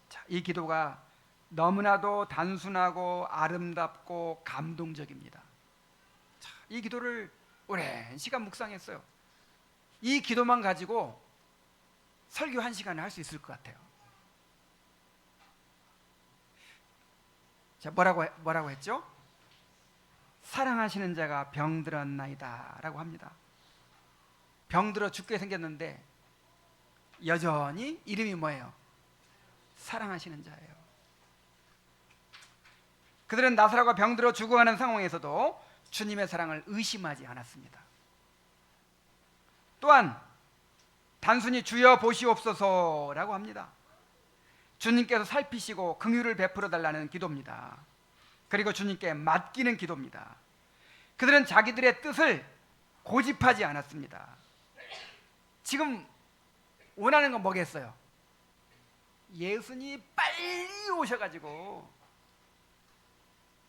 자, 이 기도가 너무나도 단순하고 아름답고 감동적입니다. 자, 이 기도를 오랜 시간 묵상했어요. 이 기도만 가지고 설교 1시간을 할 수 있을 것 같아요. 자, 뭐라고 했죠? 사랑하시는 자가 병들었나이다 라고 합니다. 병들어 죽게 생겼는데 여전히 이름이 뭐예요? 사랑하시는 자예요. 그들은 나사로가 병들어 죽어가는 상황에서도 주님의 사랑을 의심하지 않았습니다. 또한 단순히 주여 보시옵소서라고 합니다. 주님께서 살피시고 긍휼을 베풀어 달라는 기도입니다. 그리고 주님께 맡기는 기도입니다. 그들은 자기들의 뜻을 고집하지 않았습니다. 지금 원하는 건 뭐겠어요? 예수님이 빨리 오셔가지고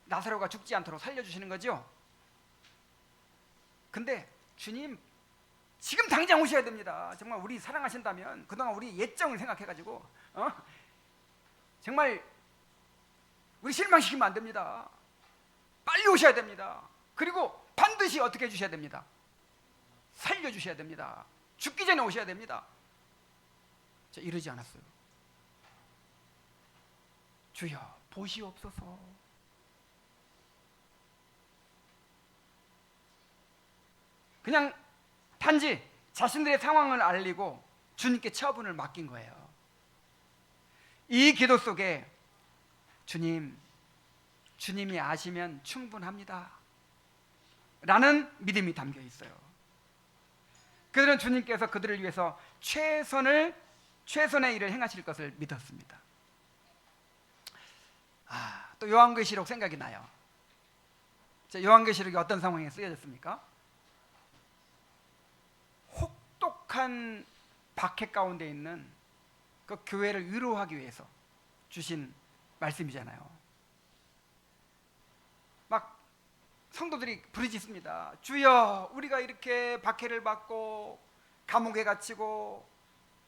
나사로가 죽지 않도록 살려주시는 거죠. 근데 주님 지금 당장 오셔야 됩니다. 정말 우리 사랑하신다면 그동안 우리 예정을 생각해가지고 정말 우리 실망시키면 안 됩니다. 빨리 오셔야 됩니다. 그리고 반드시 어떻게 해주셔야 됩니다. 살려주셔야 됩니다. 죽기 전에 오셔야 됩니다. 자, 이러지 않았어요. 주여 보시옵소서. 그냥 단지 자신들의 상황을 알리고 주님께 처분을 맡긴 거예요. 이 기도 속에 주님이 아시면 충분합니다 라는 믿음이 담겨 있어요. 그들은 주님께서 그들을 위해서 최선의 일을 행하실 것을 믿었습니다. 또 요한계시록 생각이 나요. 요한계시록이 어떤 상황에 쓰여졌습니까? 혹독한 박해 가운데 있는 그 교회를 위로하기 위해서 주신 말씀이잖아요. 막 성도들이 부르짖습니다. 주여, 우리가 이렇게 박해를 받고 감옥에 갇히고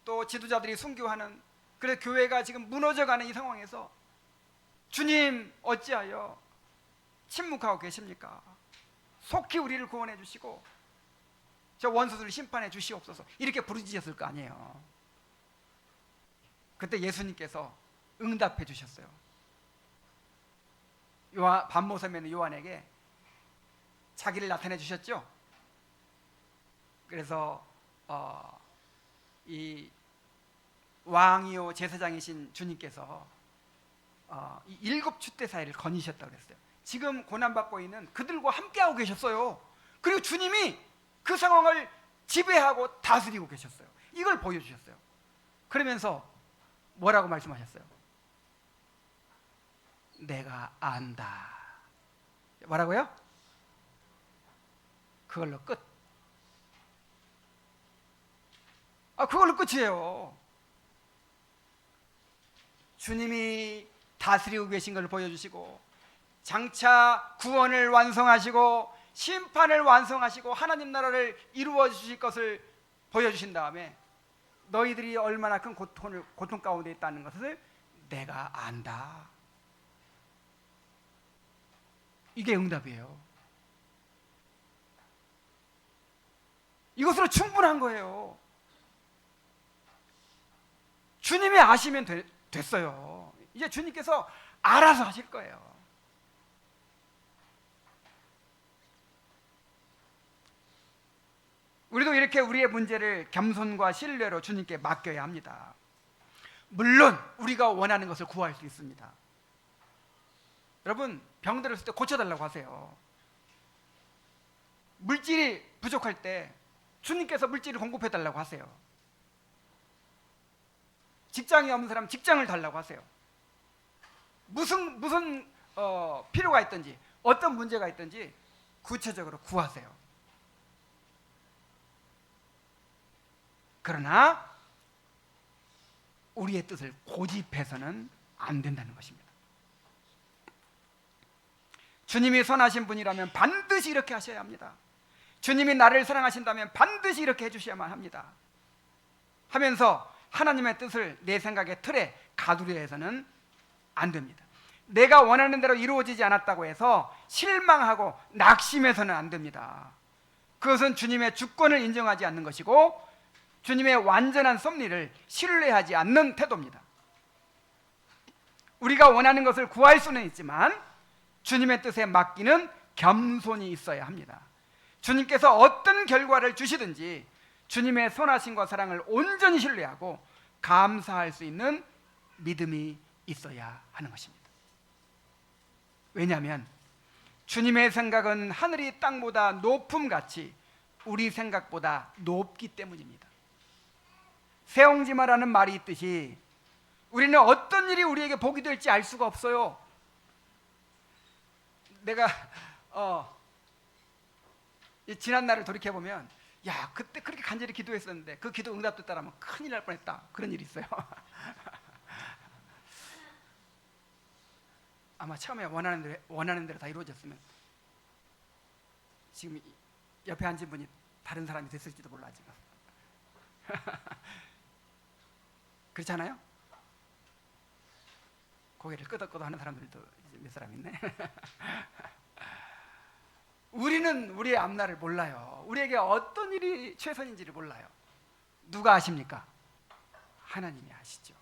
또 지도자들이 순교하는, 그래서 교회가 지금 무너져가는 이 상황에서 주님 어찌하여 침묵하고 계십니까? 속히 우리를 구원해 주시고 저 원수들을 심판해 주시옵소서, 이렇게 부르짖었을 거 아니에요. 그때 예수님께서 응답해 주셨어요. 반모섬에 있는 요한에게 자기를 나타내 주셨죠. 그래서 이 왕이요 제사장이신 주님께서 일곱 주대 사이를 거니셨다고 그랬어요. 지금 고난받고 있는 그들과 함께하고 계셨어요. 그리고 주님이 그 상황을 지배하고 다스리고 계셨어요. 이걸 보여주셨어요. 그러면서 뭐라고 말씀하셨어요? 내가 안다. 뭐라고요? 그걸로 끝. 그걸로 끝이에요. 주님이 다스리고 계신 걸 보여주시고, 장차 구원을 완성하시고 심판을 완성하시고 하나님 나라를 이루어 주실 것을 보여주신 다음에 너희들이 얼마나 큰 고통 가운데 있다는 것을 내가 안다. 이게 응답이에요. 이것으로 충분한 거예요. 주님이 아시면 됐어요. 이제 주님께서 알아서 하실 거예요. 우리도 이렇게 우리의 문제를 겸손과 신뢰로 주님께 맡겨야 합니다. 물론 우리가 원하는 것을 구할 수 있습니다. 여러분, 병 들었을 때 고쳐달라고 하세요. 물질이 부족할 때 주님께서 물질을 공급해달라고 하세요. 직장이 없는 사람 직장을 달라고 하세요. 무슨 필요가 있든지 어떤 문제가 있든지 구체적으로 구하세요. 그러나 우리의 뜻을 고집해서는 안 된다는 것입니다. 주님이 선하신 분이라면 반드시 이렇게 하셔야 합니다. 주님이 나를 사랑하신다면 반드시 이렇게 해주셔야만 합니다. 하면서 하나님의 뜻을 내 생각의 틀에 가두려 해서는 안 됩니다. 내가 원하는 대로 이루어지지 않았다고 해서 실망하고 낙심해서는 안 됩니다. 그것은 주님의 주권을 인정하지 않는 것이고 주님의 완전한 섭리를 신뢰하지 않는 태도입니다. 우리가 원하는 것을 구할 수는 있지만 주님의 뜻에 맡기는 겸손이 있어야 합니다. 주님께서 어떤 결과를 주시든지 주님의 선하심과 사랑을 온전히 신뢰하고 감사할 수 있는 믿음이 있어야 하는 것입니다. 왜냐하면 주님의 생각은 하늘이 땅보다 높음같이 우리 생각보다 높기 때문입니다. 세옹지마라는 말이 있듯이 우리는 어떤 일이 우리에게 복이 될지 알 수가 없어요. 내가 지난 날을 돌이켜보면 야, 그때 그렇게 간절히 기도했었는데 그 기도 응답됐다라면 큰일 날 뻔했다, 그런 일이 있어요. 아마 처음에 원하는 대로 다 이루어졌으면 지금 옆에 앉은 분이 다른 사람이 됐을지도 몰라. 지금 그렇잖아요? 고개를 끄덕끄덕 하는 사람들도 몇 사람 있네. 우리는 우리의 앞날을 몰라요. 우리에게 어떤 일이 최선인지를 몰라요. 누가 아십니까? 하나님이 아시죠.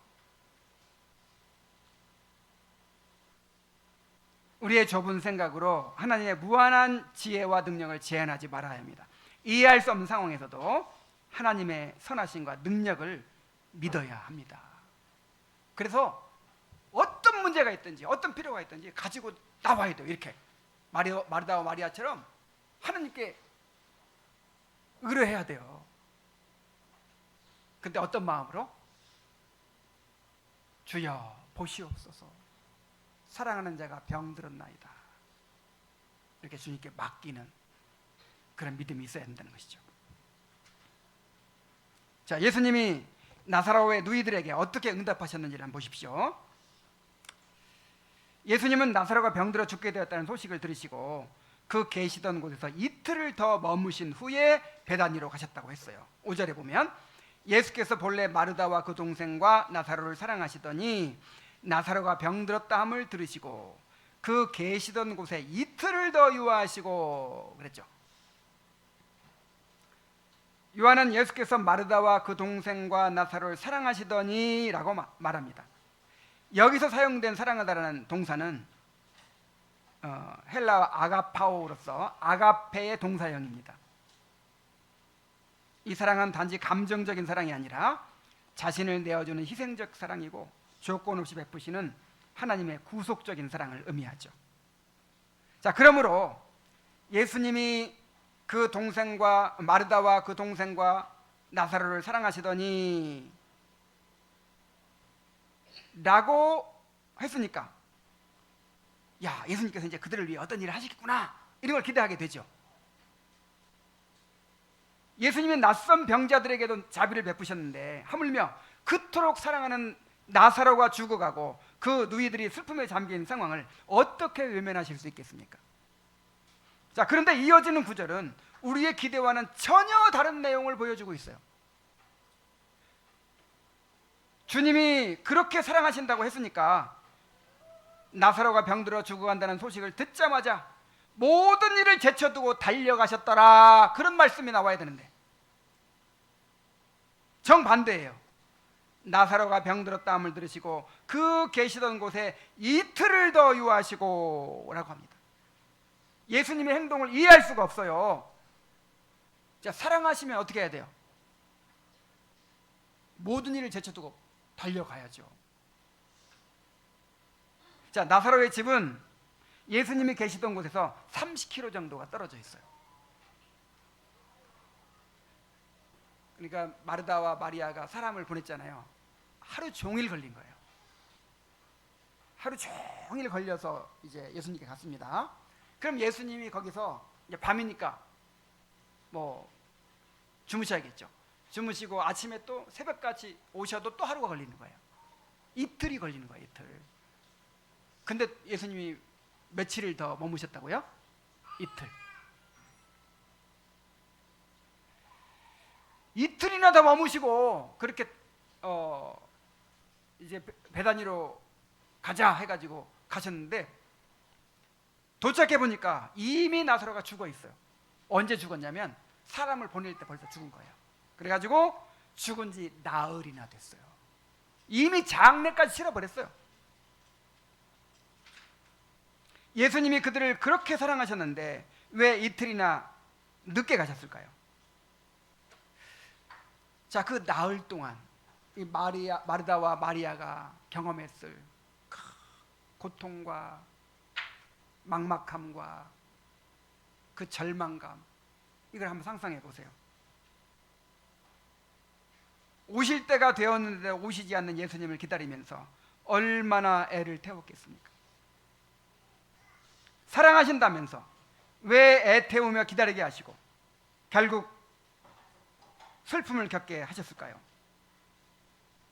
우리의 좁은 생각으로 하나님의 무한한 지혜와 능력을 제한하지 말아야 합니다. 이해할 수 없는 상황에서도 하나님의 선하심과 능력을 믿어야 합니다. 그래서 어떤 문제가 있든지 어떤 필요가 있든지 가지고 나와야 돼요. 이렇게 마르다와 마리아처럼 하나님께 의뢰해야 돼요. 근데 어떤 마음으로? 주여 보시옵소서, 사랑하는 자가 병들었나이다. 이렇게 주님께 맡기는 그런 믿음이 있어야 한다는 것이죠. 자, 예수님이 나사로의 누이들에게 어떻게 응답하셨는지를 한번 보십시오. 예수님은 나사로가 병들어 죽게 되었다는 소식을 들으시고 그 계시던 곳에서 이틀을 더 머무신 후에 베다니로 가셨다고 했어요. 5절에 보면 예수께서 본래 마르다와 그 동생과 나사로를 사랑하시더니 나사로가 병들었다 함을 들으시고 그 계시던 곳에 이틀을 더 유하시고 그랬죠. 요한은 예수께서 마르다와 그 동생과 나사로를 사랑하시더니 라고 말합니다. 여기서 사용된 사랑하다라는 동사는 헬라어 아가파오로서 아가페의 동사형입니다. 이 사랑은 단지 감정적인 사랑이 아니라 자신을 내어주는 희생적 사랑이고 조건 없이 베푸시는 하나님의 구속적인 사랑을 의미하죠. 자, 그러므로 예수님이 그 동생과 마르다와 그 동생과 나사로를 사랑하시더니 라고 했으니까, 야, 예수님께서 이제 그들을 위해 어떤 일을 하시겠구나, 이런 걸 기대하게 되죠. 예수님은 낯선 병자들에게도 자비를 베푸셨는데 하물며 그토록 사랑하는 나사로가 죽어가고 그 누이들이 슬픔에 잠긴 상황을 어떻게 외면하실 수 있겠습니까? 자, 그런데 이어지는 구절은 우리의 기대와는 전혀 다른 내용을 보여주고 있어요. 주님이 그렇게 사랑하신다고 했으니까 나사로가 병들어 죽어간다는 소식을 듣자마자 모든 일을 제쳐두고 달려가셨더라, 그런 말씀이 나와야 되는데 정반대예요. 나사로가 병들었다함을 들으시고 그 계시던 곳에 이틀을 더 유하시고 라고 합니다. 예수님의 행동을 이해할 수가 없어요. 자, 사랑하시면 어떻게 해야 돼요? 모든 일을 제쳐두고 달려가야죠. 자, 나사로의 집은 예수님이 계시던 곳에서 30km 정도가 떨어져 있어요. 그러니까 마르다와 마리아가 사람을 보냈잖아요. 하루 종일 걸린 거예요. 하루 종일 걸려서 이제 예수님께 갔습니다. 그럼 예수님이 거기서 이제 밤이니까 뭐 주무셔야겠죠. 주무시고 아침에 또 새벽까지 오셔도 또 하루가 걸리는 거예요. 이틀이 걸리는 거예요, 이틀. 근데 예수님이 며칠을 더 머무셨다고요? 이틀. 이틀이나 더 머무시고 그렇게 이제 베다니로 가자 해가지고 가셨는데 도착해 보니까 이미 나사로가 죽어 있어요. 언제 죽었냐면 사람을 보낼 때 벌써 죽은 거예요. 그래가지고 죽은 지 나흘이나 됐어요. 이미 장례까지 치러버렸어요. 예수님이 그들을 그렇게 사랑하셨는데 왜 이틀이나 늦게 가셨을까요? 자, 그 나흘 동안 이 마르다와 마리아가 경험했을 고통과 막막함과 그 절망감, 이걸 한번 상상해 보세요. 오실 때가 되었는데 오시지 않는 예수님을 기다리면서 얼마나 애를 태웠겠습니까? 사랑하신다면서 왜 애 태우며 기다리게 하시고 결국 슬픔을 겪게 하셨을까요?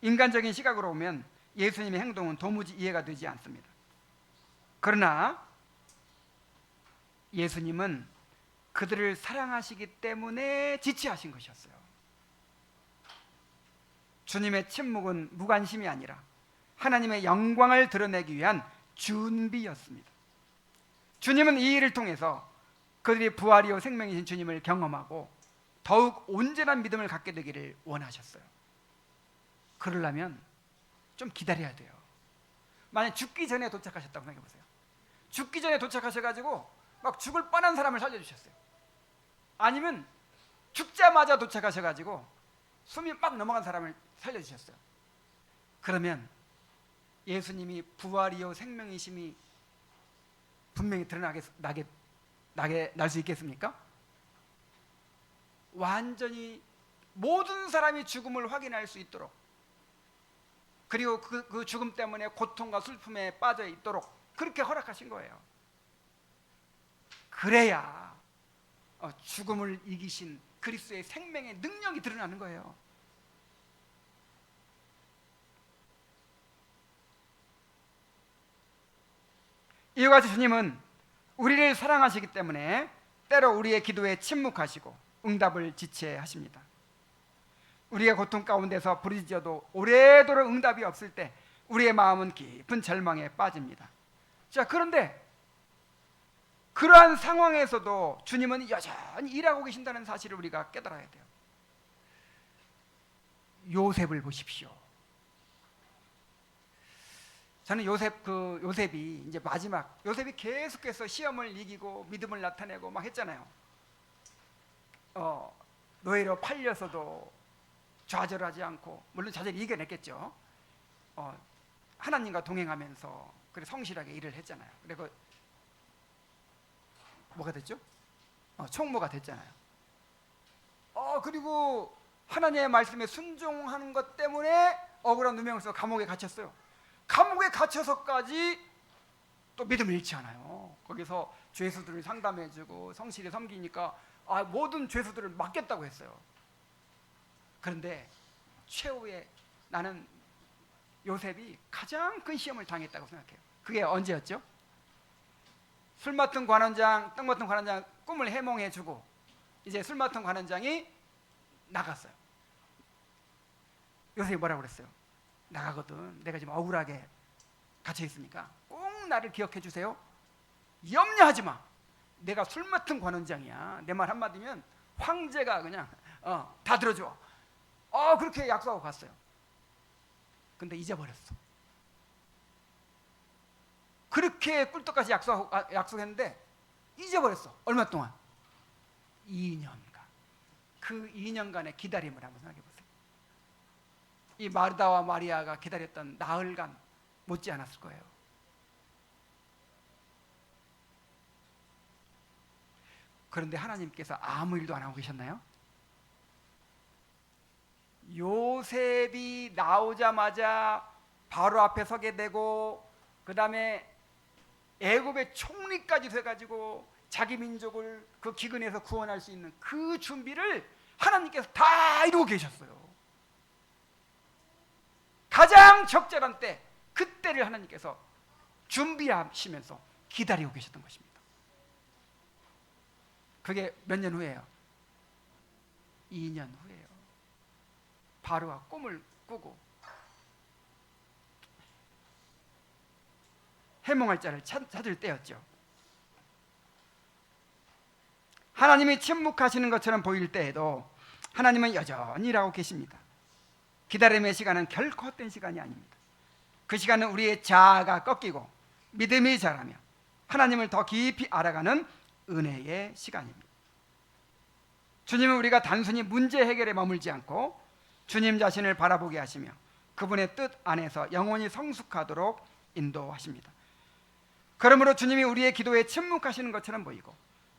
인간적인 시각으로 보면 예수님의 행동은 도무지 이해가 되지 않습니다. 그러나 예수님은 그들을 사랑하시기 때문에 지체하신 것이었어요. 주님의 침묵은 무관심이 아니라 하나님의 영광을 드러내기 위한 준비였습니다. 주님은 이 일을 통해서 그들이 부활이요 생명이신 주님을 경험하고 더욱 온전한 믿음을 갖게 되기를 원하셨어요. 그러려면 좀 기다려야 돼요. 만약 죽기 전에 도착하셨다고 생각해 보세요. 죽기 전에 도착하셔가지고 막 죽을 뻔한 사람을 살려주셨어요. 아니면 죽자마자 도착하셔가지고 숨이 막 넘어간 사람을 살려주셨어요. 그러면 예수님이 부활이요 생명이심이 분명히 날 수 있겠습니까? 완전히 모든 사람이 죽음을 확인할 수 있도록, 그리고 그 죽음 때문에 고통과 슬픔에 빠져 있도록 그렇게 허락하신 거예요. 그래야 죽음을 이기신 그리스도의 생명의 능력이 드러나는 거예요. 이와 같이 주님은 우리를 사랑하시기 때문에 때로 우리의 기도에 침묵하시고 응답을 지체하십니다. 우리의 고통 가운데서 부르짖어도 오래도록 응답이 없을 때 우리의 마음은 깊은 절망에 빠집니다. 자, 그런데 그러한 상황에서도 주님은 여전히 일하고 계신다는 사실을 우리가 깨달아야 돼요. 요셉을 보십시오. 저는 요셉이 이제 마지막, 요셉이 계속해서 시험을 이기고 믿음을 나타내고 막 했잖아요. 노예로 팔려서도 좌절하지 않고, 물론 좌절을 이겨냈겠죠. 하나님과 동행하면서 그래 성실하게 일을 했잖아요. 그리고 뭐가 됐죠? 총무가 됐잖아요. 그리고 하나님의 말씀에 순종하는 것 때문에 억울한 누명을 써서 감옥에 갇혔어요. 감옥에 갇혀서까지 또 믿음을 잃지 않아요. 거기서 죄수들을 상담해주고 성실히 섬기니까 모든 죄수들을 맡겠다고 했어요. 그런데 최후에 나는 요셉이 가장 큰 시험을 당했다고 생각해요. 그게 언제였죠? 술 맡은 관원장, 떡 맡은 관원장 꿈을 해몽해주고 이제 술 맡은 관원장이 나갔어요. 요셉이 뭐라고 그랬어요? 나가거든. 내가 지금 억울하게 갇혀 있으니까 꼭 나를 기억해 주세요. 염려하지 마. 내가 술 맡은 관원장이야. 내 말 한마디면 황제가 그냥 다 들어줘. 그렇게 약속하고 갔어요. 근데 잊어버렸어. 그렇게 꿀떡같이 약속했는데 잊어버렸어. 얼마 동안? 2년간. 그 2년간의 기다림을 한번 생각해 보세요. 이 마르다와 마리아가 기다렸던 나흘간 못지 않았을 거예요. 그런데 하나님께서 아무 일도 안 하고 계셨나요? 요셉이 나오자마자 바로 앞에 서게 되고 그 다음에 애굽의 총리까지 돼가지고 자기 민족을 그 기근에서 구원할 수 있는 그 준비를 하나님께서 다 이루고 계셨어요. 가장 적절한 때, 그때를 하나님께서 준비하시면서 기다리고 계셨던 것입니다. 그게 몇 년 후예요? 2년 후예요. 바로가 꿈을 꾸고 해몽할 자를 찾을 때였죠. 하나님이 침묵하시는 것처럼 보일 때에도 하나님은 여전히 일하고 계십니다. 기다림의 시간은 결코 헛된 시간이 아닙니다. 그 시간은 우리의 자아가 꺾이고 믿음이 자라며 하나님을 더 깊이 알아가는 은혜의 시간입니다. 주님은 우리가 단순히 문제 해결에 머물지 않고 주님 자신을 바라보게 하시며 그분의 뜻 안에서 영원히 성숙하도록 인도하십니다. 그러므로 주님이 우리의 기도에 침묵하시는 것처럼 보이고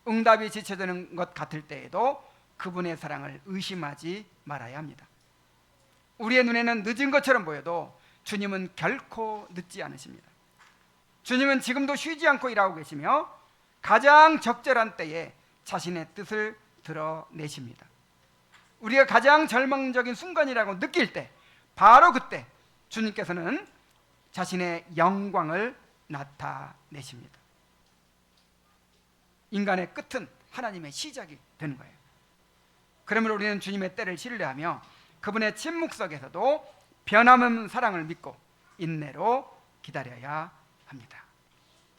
응답이 지체되는 것 같을 때에도 그분의 사랑을 의심하지 말아야 합니다. 우리의 눈에는 늦은 것처럼 보여도 주님은 결코 늦지 않으십니다. 주님은 지금도 쉬지 않고 일하고 계시며 가장 적절한 때에 자신의 뜻을 드러내십니다. 우리가 가장 절망적인 순간이라고 느낄 때 바로 그때 주님께서는 자신의 영광을 나타내십니다. 인간의 끝은 하나님의 시작이 되는 거예요. 그러므로 우리는 주님의 때를 신뢰하며 그분의 침묵 속에서도 변함없는 사랑을 믿고 인내로 기다려야 합니다.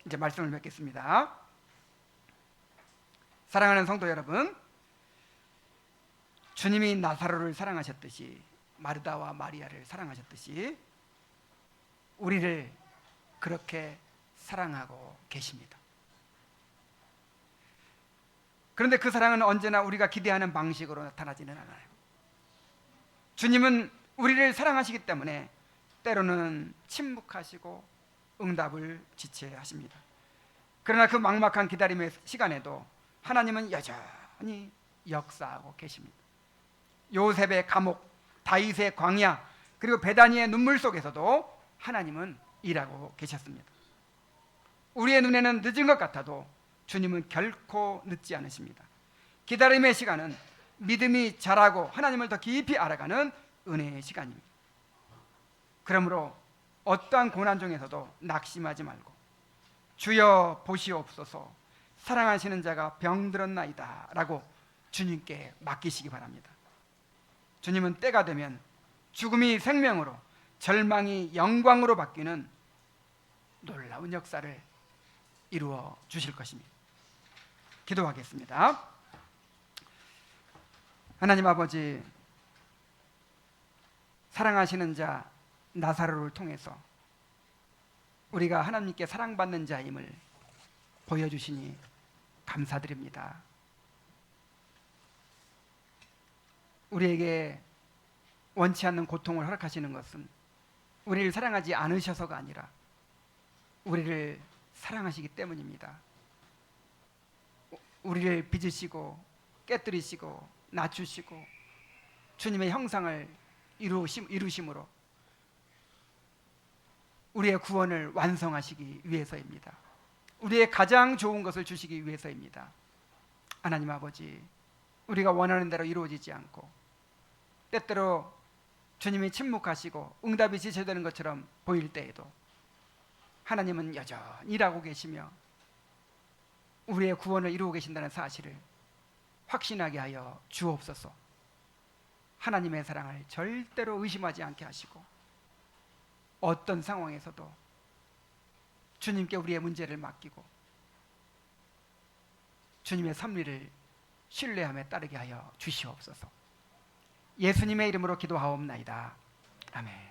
이제 말씀을 맺겠습니다. 사랑하는 성도 여러분, 주님이 나사로를 사랑하셨듯이 마르다와 마리아를 사랑하셨듯이 우리를 그렇게 사랑하고 계십니다. 그런데 그 사랑은 언제나 우리가 기대하는 방식으로 나타나지는 않아요. 주님은 우리를 사랑하시기 때문에 때로는 침묵하시고 응답을 지체하십니다. 그러나 그 막막한 기다림의 시간에도 하나님은 여전히 역사하고 계십니다. 요셉의 감옥, 다윗의 광야, 그리고 베다니의 눈물 속에서도 하나님은 일하고 계셨습니다. 우리의 눈에는 늦은 것 같아도 주님은 결코 늦지 않으십니다. 기다림의 시간은 믿음이 자라고 하나님을 더 깊이 알아가는 은혜의 시간입니다. 그러므로 어떠한 고난 중에서도 낙심하지 말고 주여 보시옵소서 사랑하시는 자가 병들었나이다 라고 주님께 맡기시기 바랍니다. 주님은 때가 되면 죽음이 생명으로 절망이 영광으로 바뀌는 놀라운 역사를 이루어 주실 것입니다. 기도하겠습니다. 하나님 아버지, 사랑하시는 자 나사로를 통해서 우리가 하나님께 사랑받는 자임을 보여주시니 감사드립니다. 우리에게 원치 않는 고통을 허락하시는 것은 우리를 사랑하지 않으셔서가 아니라 우리를 사랑하시기 때문입니다. 우리를 빚으시고 깨뜨리시고 낮추시고 주님의 형상을 이루심으로 우리의 구원을 완성하시기 위해서입니다. 우리의 가장 좋은 것을 주시기 위해서입니다. 하나님 아버지, 우리가 원하는 대로 이루어지지 않고 때때로 주님이 침묵하시고 응답이 지체되는 것처럼 보일 때에도 하나님은 여전히 일하고 계시며 우리의 구원을 이루고 계신다는 사실을 확신하게 하여 주옵소서. 하나님의 사랑을 절대로 의심하지 않게 하시고 어떤 상황에서도 주님께 우리의 문제를 맡기고 주님의 섭리를 신뢰함에 따르게 하여 주시옵소서. 예수님의 이름으로 기도하옵나이다. 아멘.